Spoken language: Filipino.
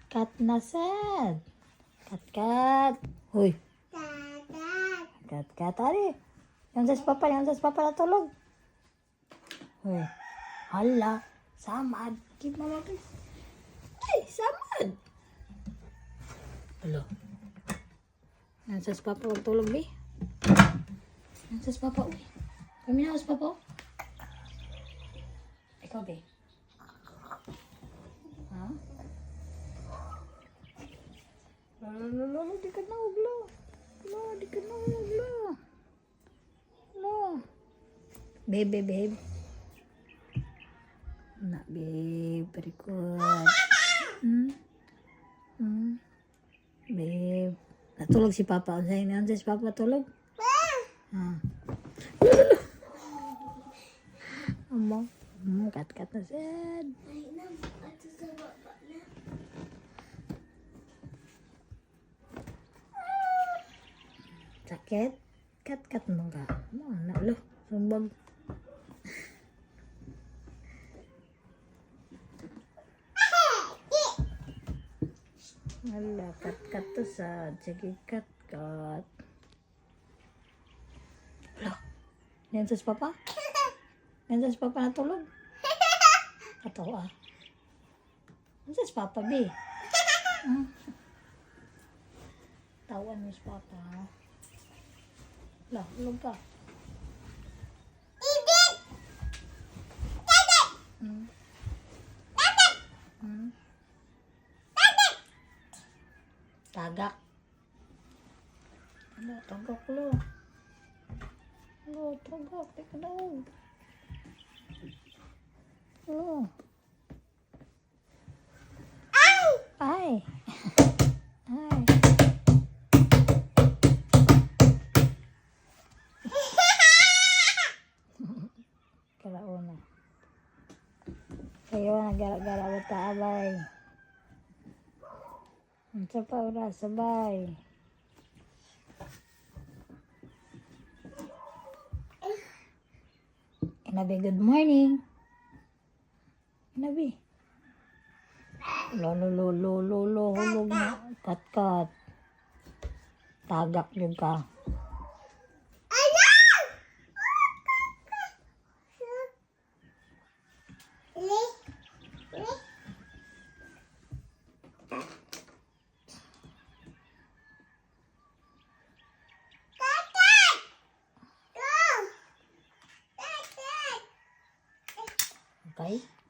Kat na sad. Kat. Huy. Kat. Ari. Yan sa papa natulog. Huy. Hala. Samad. Give mama please. Ay, samad. Hala. Yan sa papa tulog bi. Yan sa papa uy. Kami na sa papa. Ikaw be. Ha? Lolo, di ka na uglo. Di ka na uglo. No. Babe. Na, babe. Very good. Babe. Natulog si Papa. Ano si Papa tulog? Amo. Kat na sad. Sakit? Kat mo ka. Ano, lo. Sumbag. Hala, kat to sad. Sige, kat. Lo. Yan sa Papa? Yan sa Papa natulog? Katawa. Yan sa Papa, be. Tawan mo sa Papa. Lah, ulog ka. Tagak. Ano, tagak lo. Ano, tagak. Teka daw. Oh. Ay. Kalauna. Kayo na gara-gara bata abay. Unsa pa ora sabay. Inabi, good morning. Inabi. Lolo, hulog na. Kat. Tagak yun ka.